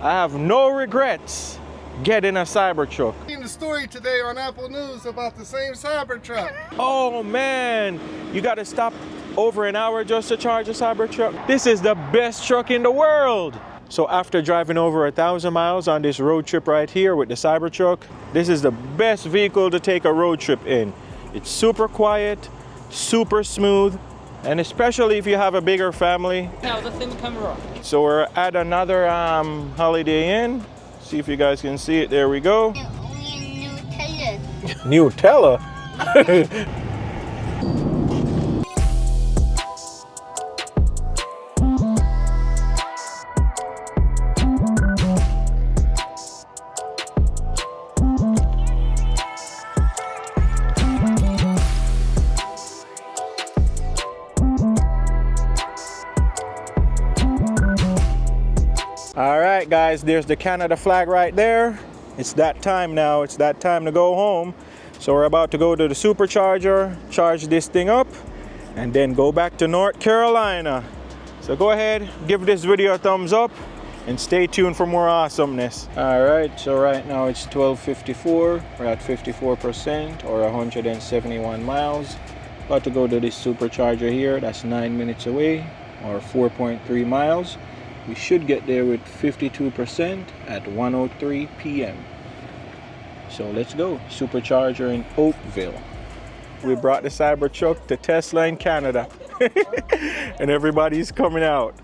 I have no regrets getting a Cybertruck. Seen the story today on Apple News about the same Cybertruck. Oh man, you gotta stop over an hour just to charge a Cybertruck. This is the best truck in the world. So after driving over 1,000 miles on this road trip right here with the Cybertruck, this is the best vehicle to take a road trip in. It's super quiet, super smooth, and especially if you have a bigger family. Now the thing camera. So we're at another Holiday Inn. See if you guys can see it. There we go. Nutella. All right, guys, there's the Canada flag right there. It's that time now. It's that time to go home. So we're about to go to the supercharger, charge this thing up, and then go back to North Carolina. So go ahead, give this video a thumbs up, and stay tuned for more awesomeness. All right, so right now it's 12:54. We're at 54% or 171 miles. About to go to this supercharger here. That's 9 minutes away or 4.3 miles. We should get there with 52% at 1:03 p.m. So let's go. Supercharger in Oakville. We brought the Cybertruck to Tesla in Canada. And everybody's coming out.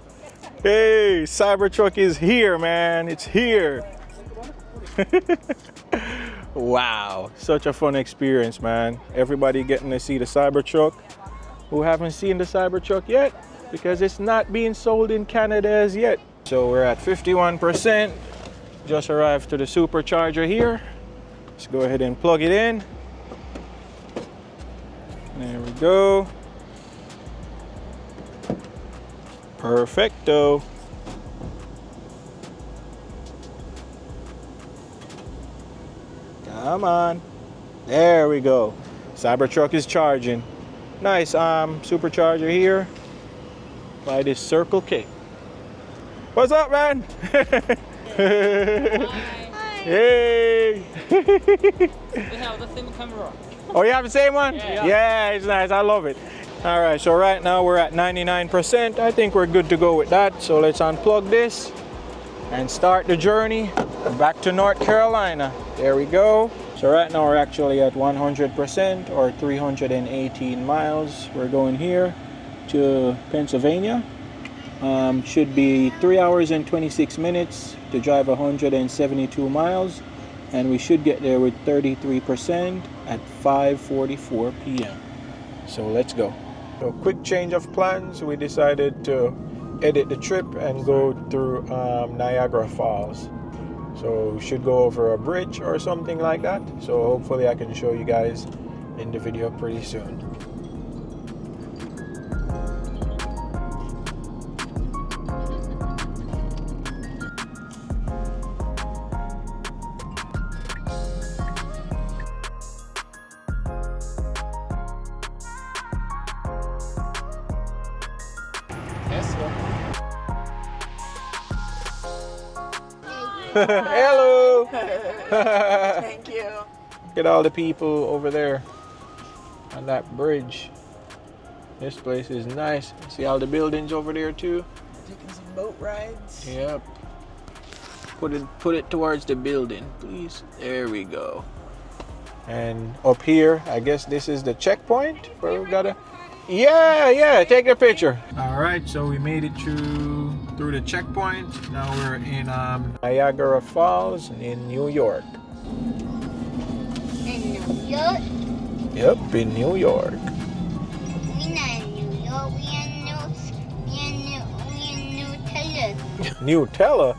Hey, Cybertruck is here, man. It's here. Wow, such a fun experience, man. Everybody getting to see the Cybertruck who haven't seen the Cybertruck yet, because it's not being sold in Canada as yet. So we're at 51%. Just arrived to the supercharger here. Let's go ahead and plug it in. There we go. Perfecto. Come on. There we go. Cybertruck is charging. Nice supercharger here by this Circle K. What's up, man? Hi. Hey. We have the same camera. Oh, you have the same one? Yeah. Yeah, it's nice. I love it. All right, so right now we're at 99%. I think we're good to go with that. So let's unplug this and start the journey back to North Carolina. There we go. So right now we're actually at 100% or 318 miles. We're going here to Pennsylvania. Should be 3 hours and 26 minutes to drive 172 miles. And we should get there with 33% at 5:44 p.m. So let's go. So quick change of plans. We decided to edit the trip and go through Niagara Falls. So we should go over a bridge or something like that. So hopefully I can show you guys in the video pretty soon. Hello. Thank you. Look at all the people over there on that bridge. This place is nice. See all the buildings over there too? Taking some boat rides. Yep. Put it towards the building, please. There we go. And up here, I guess this is the checkpoint where we gotta. Yeah, take a picture. All right, so we made it through the checkpoint. Now we're in Niagara Falls in New York. In New York? Yep, in New York. We're not in New York. We in Nutella. Nutella?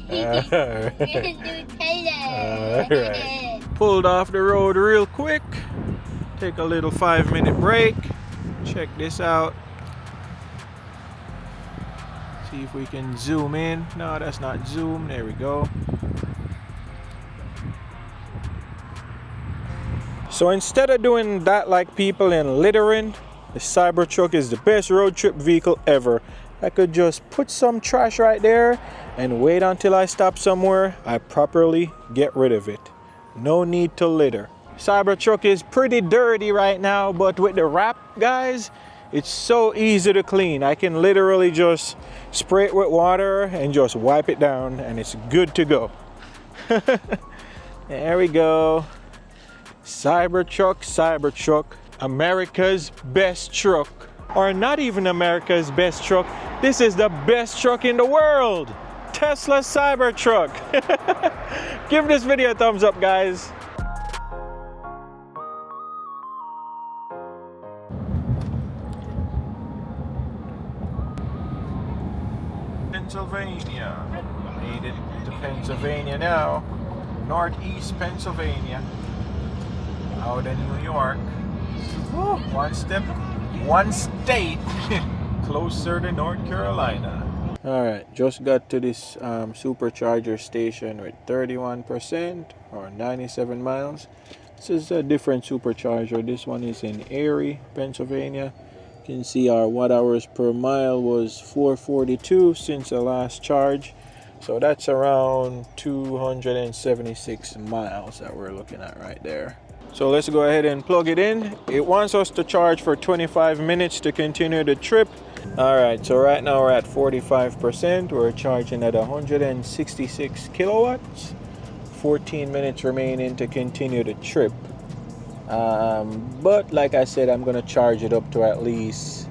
We're in Nutella. All right. Pulled off the road real quick. Take a little 5-minute break. Check this out. See if we can zoom in. No, that's not zoom. There we go. So instead of doing that like people in littering, the Cybertruck is the best road trip vehicle ever. I could just put some trash right there and wait until I stop somewhere. I properly get rid of it. No need to litter. Cybertruck is pretty dirty right now, but with the wrap, guys, it's so easy to clean. I can literally just spray it with water and just wipe it down and it's good to go. There we go. Cybertruck, Cybertruck, America's best truck. Or not even America's best truck. This is the best truck in the world. Tesla Cybertruck. Give this video a thumbs up, guys. Pennsylvania. Made it to Pennsylvania now. Northeast Pennsylvania. Out in New York. Woo, one step, one state closer to North Carolina. Alright, just got to this supercharger station with 31% or 97 miles. This is a different supercharger. This one is in Erie, Pennsylvania. You can see our watt hours per mile was 442 since the last charge. So that's around 276 miles that we're looking at right there. So let's go ahead and plug it in. It wants us to charge for 25 minutes to continue the trip. Alright, so right now we're at 45%. We're charging at 166 kilowatts. 14 minutes remaining to continue the trip. But like I said, I'm going to charge it up to at least,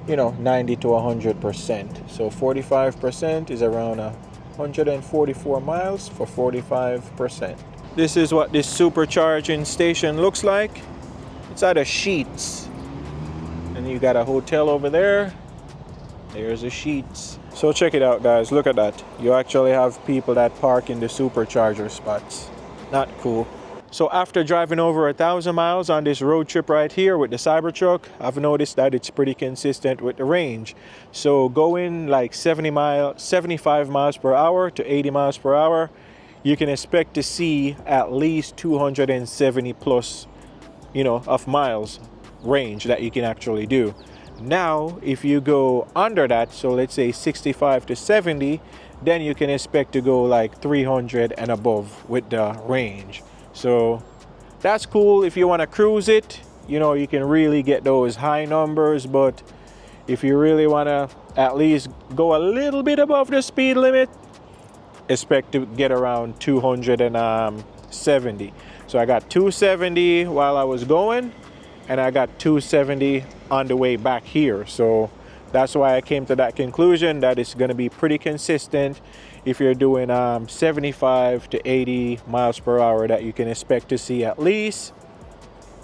90 to 100%. So 45% is around 144 miles for 45%. This is what this supercharging station looks like. It's out of Sheets. And you got a hotel over there. There's a Sheets. So check it out, guys. Look at that. You actually have people that park in the supercharger spots. Not cool. So after driving over 1,000 miles on this road trip right here with the Cybertruck, I've noticed that it's pretty consistent with the range. So going like 75 miles per hour to 80 miles per hour, you can expect to see at least 270 plus, of miles range that you can actually do. Now, if you go under that, so let's say 65 to 70, then you can expect to go like 300 and above with the range. So that's cool if you want to cruise it. You can really get those high numbers, but if you really want to at least go a little bit above the speed limit, expect to get around 270. So I got 270 while I was going, and I got 270 on the way back here. So that's why I came to that conclusion that it's going to be pretty consistent. If you're doing 75 to 80 miles per hour, that you can expect to see at least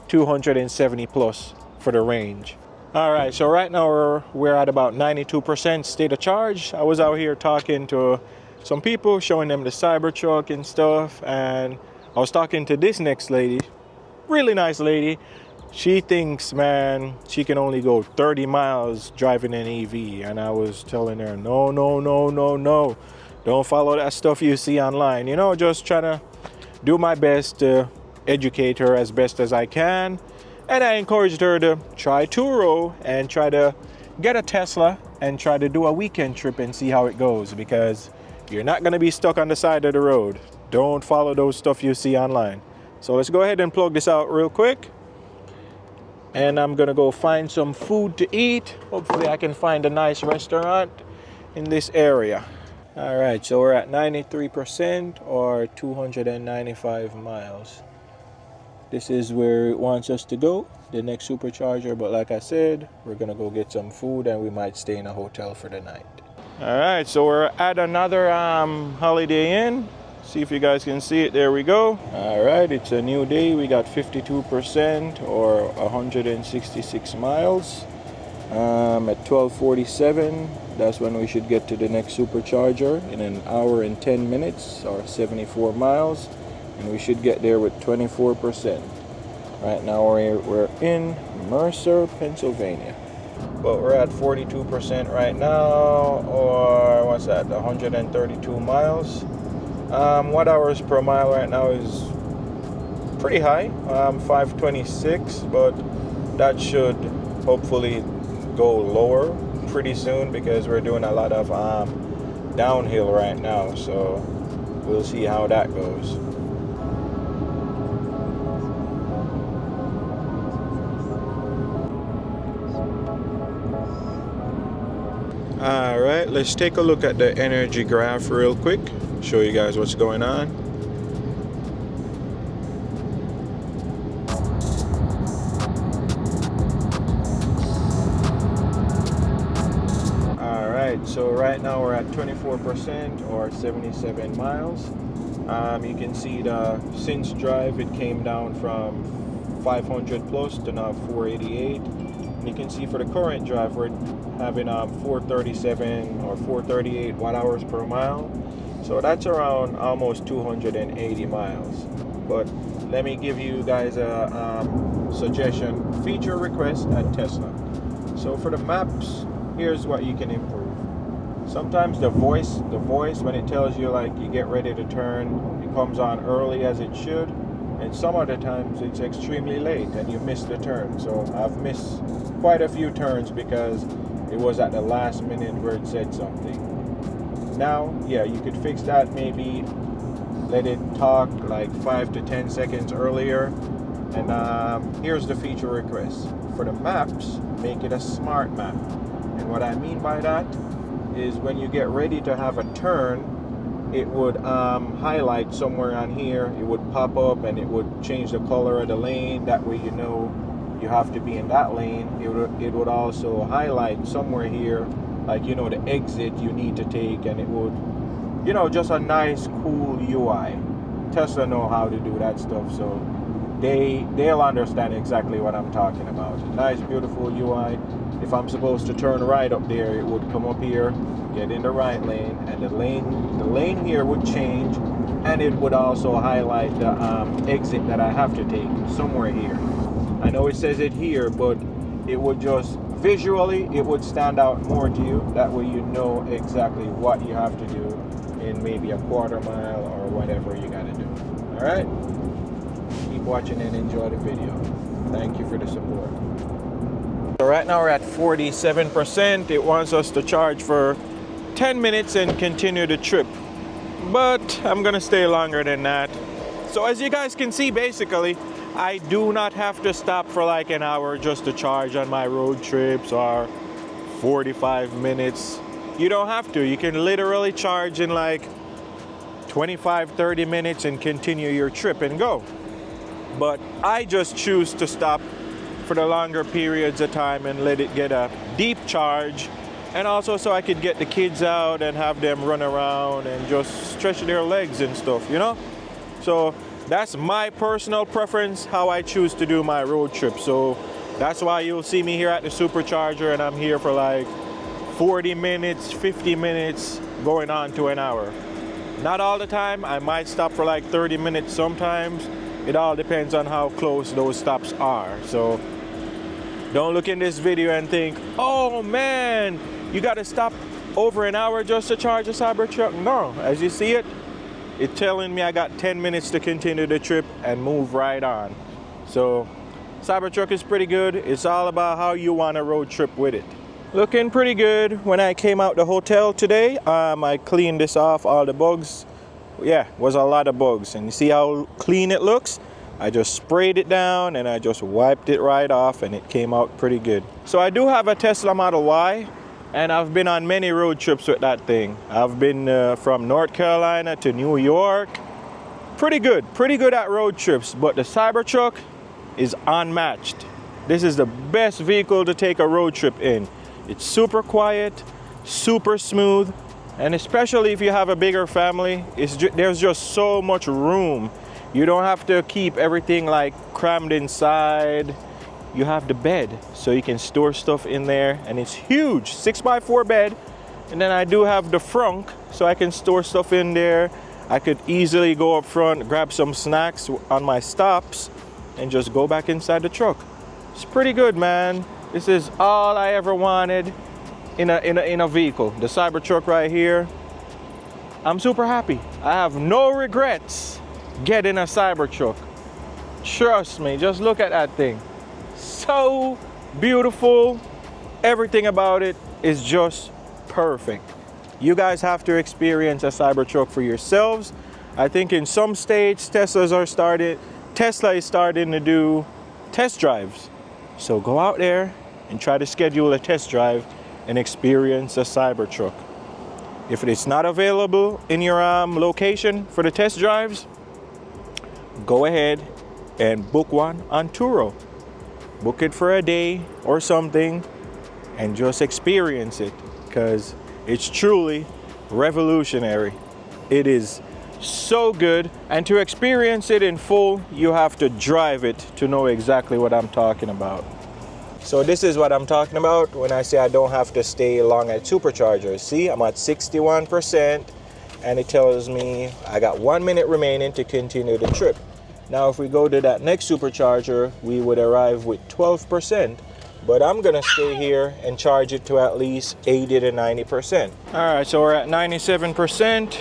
270 plus for the range. All right, so right now we're at about 92% state of charge. I was out here talking to some people, showing them the Cybertruck and stuff, and I was talking to this next lady, really nice lady. She thinks, man, she can only go 30 miles driving an EV, and I was telling her, no, don't follow that stuff you see online. Just trying to do my best to educate her as best as I can, and I encouraged her to try Turo and try to get a Tesla and try to do a weekend trip and see how it goes, because you're not going to be stuck on the side of the road. Don't follow those stuff you see online. So let's go ahead and plug this out real quick. And I'm going to go find some food to eat. Hopefully I can find a nice restaurant in this area. All right, so we're at 93% or 295 miles. This is where it wants us to go, the next supercharger. But like I said, we're going to go get some food and we might stay in a hotel for the night. All right, so we're at another Holiday Inn. See if you guys can see it. There we go. All right, it's a new day. We got 52% or 166 miles. At 12:47, that's when we should get to the next supercharger in an hour and 10 minutes or 74 miles. And we should get there with 24%. Right now we're in Mercer, Pennsylvania. But we're at 42% right now, or what's that, 132 miles. Watt hours per mile right now is pretty high, 526, but that should hopefully go lower pretty soon because we're doing a lot of downhill right now, so we'll see how that goes. Alright, let's take a look at the energy graph real quick, show you guys what's going on. Alright, so right now we're at 24% or 77 miles. You can see the since drive, it came down from 500 plus to now 488. You can see for the current drive, we're having 437 or 438 watt hours per mile. So that's around almost 280 miles. But let me give you guys a suggestion, feature request at Tesla. So for the maps, here's what you can improve. Sometimes the voice when it tells you like you get ready to turn, it comes on early as it should. And some other times it's extremely late and you miss the turn. So I've missed quite a few turns because it was at the last minute where it said something. Now, yeah, you could fix that, maybe let it talk like 5 to 10 seconds earlier. And here's the feature request. For the maps, make it a smart map. And what I mean by that is when you get ready to have a turn, it would highlight somewhere on here. It would pop up and it would change the color of the lane. That way you know you have to be in that lane. It would also highlight somewhere here, like, you know, the exit you need to take, and it would, you know, just a nice cool UI. Tesla know how to do that stuff, so they'll understand exactly what I'm talking about. Nice beautiful UI. If I'm supposed to turn right up there, it would come up here, get in the right lane, and the lane here would change, and it would also highlight the exit that I have to take somewhere here. I know it says it here, but it would just visually, it would stand out more to you. That way you know exactly what you have to do in maybe a quarter mile or whatever you got to do. All right, keep watching and enjoy the video. Thank you for the support. So right now we're at 47%. It wants us to charge for 10 minutes and continue the trip, but I'm gonna stay longer than that. So as you guys can see, basically I do not have to stop for like an hour just to charge on my road trips, or 45 minutes. You don't have to. You can literally charge in like 25-30 minutes and continue your trip and go. But I just choose to stop for the longer periods of time and let it get a deep charge, and also so I could get the kids out and have them run around and just stretch their legs and stuff, you know. So that's my personal preference, how I choose to do my road trip. So that's why you'll see me here at the supercharger, and I'm here for like 40 minutes, 50 minutes, going on to an hour. Not all the time. I might stop for like 30 minutes sometimes. It all depends on how close those stops are. So don't look in this video and think, oh man, you got to stop over an hour just to charge a Cybertruck. No, as you see it, it's telling me I got 10 minutes to continue the trip and move right on. So Cybertruck is pretty good. It's all about how you want a road trip with it. Looking pretty good. When I came out the hotel today, I cleaned this off, all the bugs. Yeah, was a lot of bugs, and you see how clean it looks? I just sprayed it down and I just wiped it right off, and it came out pretty good. So I do have a Tesla Model Y, and I've been on many road trips with that thing. I've been from North Carolina to New York. Pretty good at road trips, but the Cybertruck is unmatched. This is the best vehicle to take a road trip in. It's super quiet, super smooth, and especially if you have a bigger family, there's just so much room. You don't have to keep everything like crammed inside. You have the bed, so you can store stuff in there, and it's huge, 6x4 bed. And then I do have the frunk, so I can store stuff in there. I could easily go up front, grab some snacks on my stops, and just go back inside the truck. It's pretty good, man. This is all I ever wanted in a vehicle. The Cybertruck right here. I'm super happy. I have no regrets getting a Cybertruck. Trust me, just look at that thing. So beautiful. Everything about it is just perfect. You guys have to experience a Cybertruck for yourselves. I think in some states Tesla is starting to do test drives. So go out there and try to schedule a test drive and experience a Cybertruck. If it's not available in your location for the test drives, go ahead and book one on Turo. Book it for a day or something and just experience it, because it's truly revolutionary. It is so good, and to experience it in full, you have to drive it to know exactly what I'm talking about. So this is what I'm talking about when I say I don't have to stay long at superchargers. See, I'm at 61% and it tells me I got 1 minute remaining to continue the trip. Now if we go to that next supercharger, we would arrive with 12%, but I'm gonna stay here and charge it to at least 80 to 90%. All right, so we're at 97%.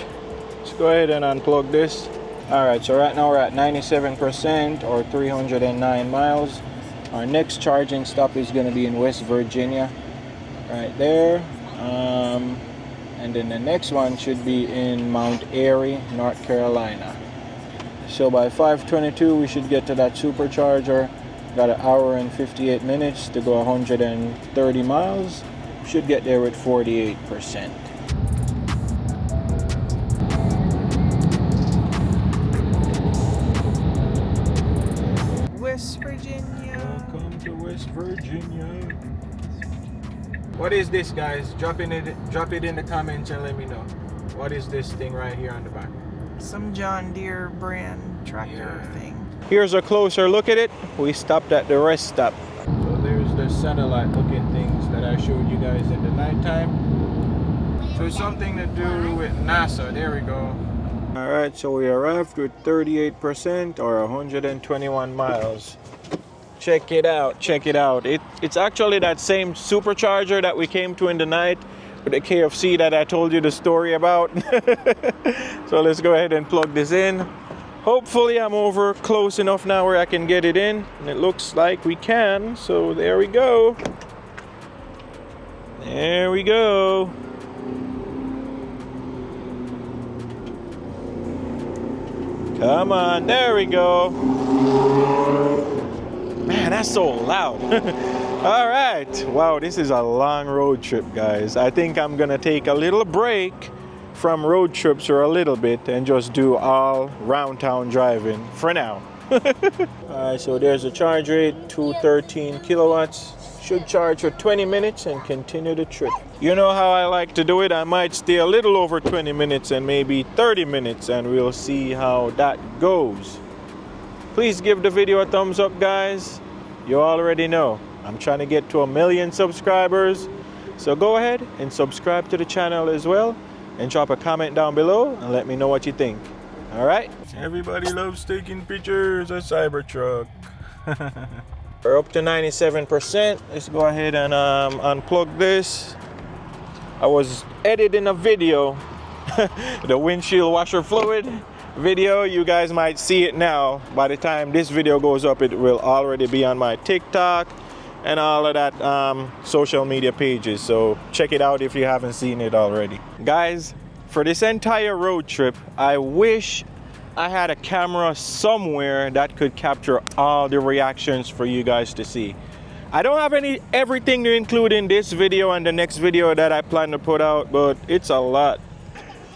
Let's go ahead and unplug this. All right, so right now we're at 97% or 309 miles. Our next charging stop is going to be in West Virginia, right there. And then the next one should be in Mount Airy, North Carolina. So by 5:22, we should get to that supercharger. Got an hour and 58 minutes to go 130 miles. Should get there with 48%. West Virginia. Welcome to West Virginia. What is this, guys? Drop it in the comments and let me know. What is this thing right here on the back? Some John Deere brand tractor thing. Here's a closer look at it. We stopped at the rest stop. So there's the satellite looking things that I showed you guys in the nighttime. So it's something to do with NASA. There we go. Alright, so we arrived with 38% or 121 miles. Check it out, check it out. It's actually that same supercharger that we came to in the night with the KFC that I told you the story about. So let's go ahead and plug this in. Hopefully I'm over close enough now where I can get it in. And it looks like we can, so there we go. There we go. Come on, there we go. Man, that's so loud. All right. Wow, this is a long road trip, guys. I think I'm gonna take a little break from road trips for a little bit and just do all round town driving for now. All right, so there's a charge rate, 213 kilowatts. Should charge for 20 minutes and continue the trip. You know how I like to do it. I might stay a little over 20 minutes and maybe 30 minutes, and we'll see how that goes. Please give the video a thumbs up, guys. You already know I'm trying to get to 1 million subscribers. So go ahead and subscribe to the channel as well, and drop a comment down below and let me know what you think. All right? Everybody loves taking pictures of Cybertruck. We're up to 97%. Let's go ahead and unplug this. I was editing a video, the windshield washer fluid video. You guys might see it now. By the time this video goes up, it will already be on my TikTok and all of that social media pages. So check it out if you haven't seen it already. Guys, for this entire road trip, I wish I had a camera somewhere that could capture all the reactions for you guys to see. I don't have everything to include in this video and the next video that I plan to put out, but it's a lot.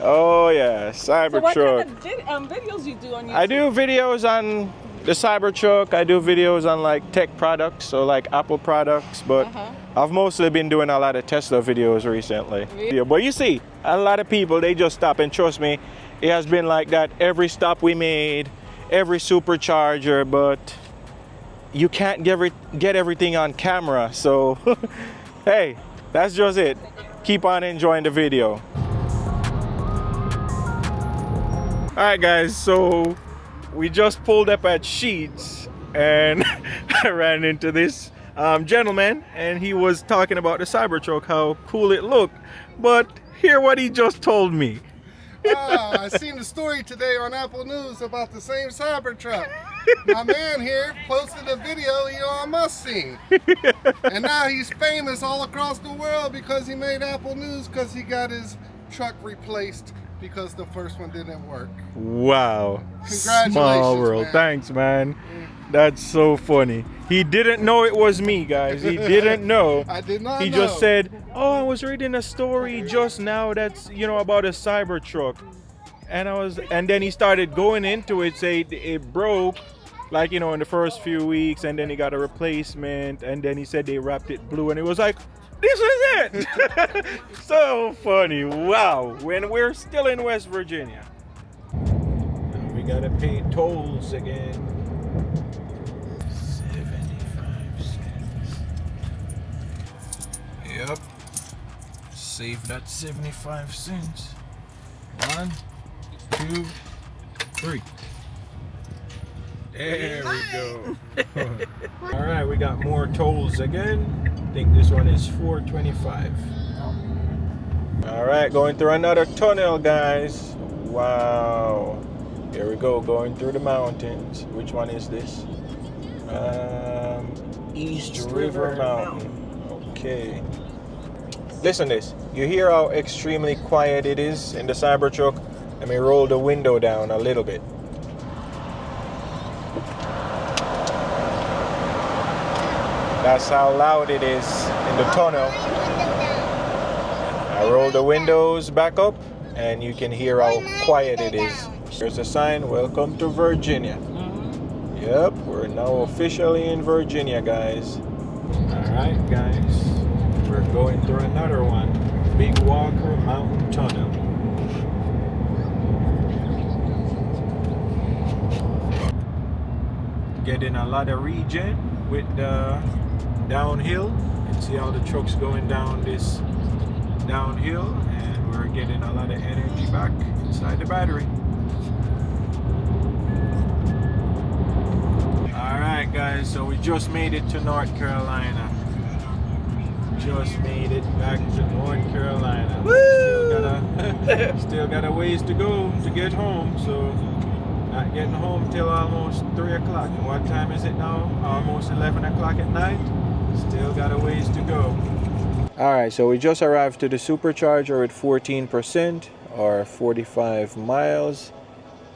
Oh yeah, Cybertruck. So what kind of videos you do on YouTube? I do videos on the Cybertruck. I do videos on like tech products, so like Apple products, but I've mostly been doing a lot of Tesla videos recently. Really? Yeah, but you see, a lot of people, they just stop, and trust me, it has been like that every stop we made, every supercharger, but you can't get everything on camera. So hey, that's just it. Keep on enjoying the video. All right, guys, so we just pulled up at Sheetz and I ran into this gentleman, and he was talking about the Cybertruck, how cool it looked. But hear what he just told me. I seen the story today on Apple News about the same Cybertruck. My man here posted a video Elon Musk seen. And now he's famous all across the world because he made Apple News because he got his truck replaced because the first one didn't work. Wow. Congratulations, Small world. man. Thanks, man. That's so funny. He didn't know it was me, guys. He didn't know. I did not He know. just said, "Oh, I was reading a story just now that's, about a Cybertruck." And then he started going into it, say it broke, like, in the first few weeks, and then he got a replacement, and then he said they wrapped it blue, and it was like, this is it. So funny. Wow. When we're still in West Virginia. Now we gotta pay tolls again. 75 cents. Yep. Save that 75 cents. 1, 2, 3. There we go. All right, we got more tolls again. I think this one is $4.25. All right, going through another tunnel, guys. Wow. Here we go, going through the mountains. Which one is this? East River Mountain. Okay. Listen to this. You hear how extremely quiet it is in the Cybertruck? Let me roll the window down a little bit. That's how loud it is in the tunnel. I roll the windows back up and you can hear how quiet it is. There's a sign, welcome to Virginia. Yep, we're now officially in Virginia, guys. Alright, guys. We're going through another one. Big Walker Mountain Tunnel. Getting a lot of regen with the downhill. You can see how the truck's going down this downhill, and we're getting a lot of energy back inside the battery. Alright guys, so we just made it to North Carolina. Just made it back to North Carolina. Woo! Still got a ways to go to get home, so not getting home till almost 3 o'clock. What time is it now? Almost 11 o'clock at night. Still got a ways to go. Alright, so we just arrived to the supercharger at 14% or 45 miles.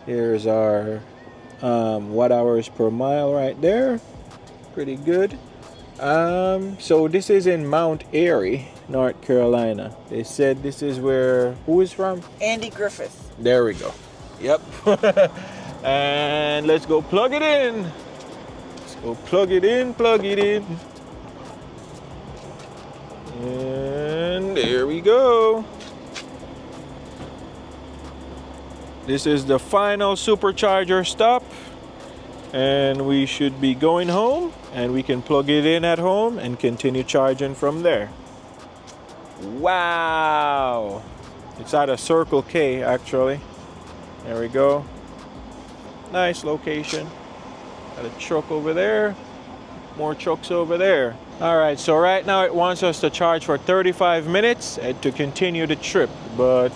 Here's our watt hours per mile right there. Pretty good. So this is in Mount Airy, North Carolina. They said this is where, who is from? Andy Griffith. There we go. Yep. And let's go plug it in. Let's go plug it in, plug it in. And there we go. This is the final supercharger stop. And we should be going home, and we can plug it in at home and continue charging from there. Wow. It's at a Circle K actually. There we go. Nice location. Got a truck over there. More trucks over there. Alright, so right now it wants us to charge for 35 minutes to continue the trip, but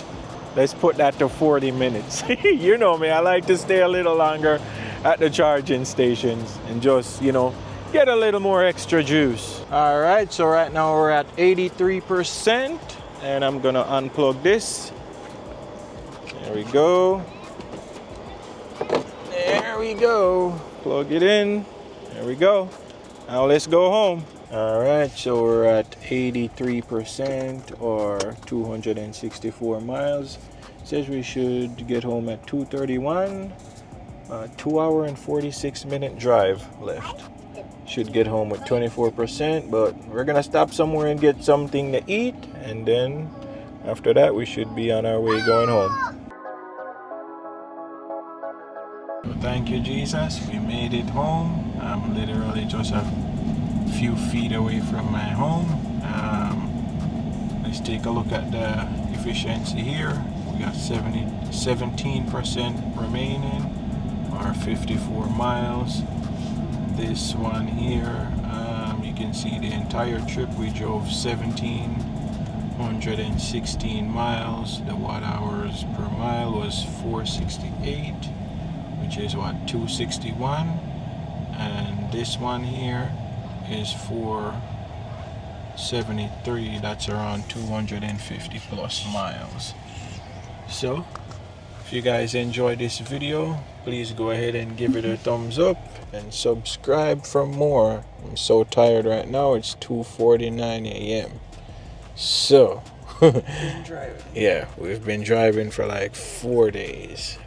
let's put that to 40 minutes. You know me, I like to stay a little longer at the charging stations and just, get a little more extra juice. Alright, so right now we're at 83%, and I'm gonna unplug this. There we go. There we go. Plug it in. There we go. Now let's go home. Alright, so we're at 83% or 264 miles. It says we should get home at 2:31. 2 hour and 46 minute drive left. Should get home with 24%, but we're gonna stop somewhere and get something to eat, and then after that we should be on our way going home. So thank you, Jesus. We made it home. I'm literally just a few feet away from my home. Let's take a look at the efficiency here. We got 17% remaining, or 54 miles. This one here, you can see the entire trip we drove 1,716 miles. The watt hours per mile was 468, which is what, 261, and this one here is 473. That's around 250 plus miles. So if you guys enjoyed this video, please go ahead and give it a thumbs up and subscribe for more. I'm so tired right now. It's 2:49 a.m. So yeah, we've been driving for like 4 days.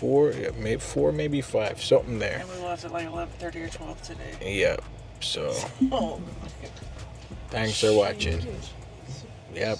Maybe 5, something there. And we left at like 11:30 or 12 today. Yep. So Oh. thanks for watching. Yep.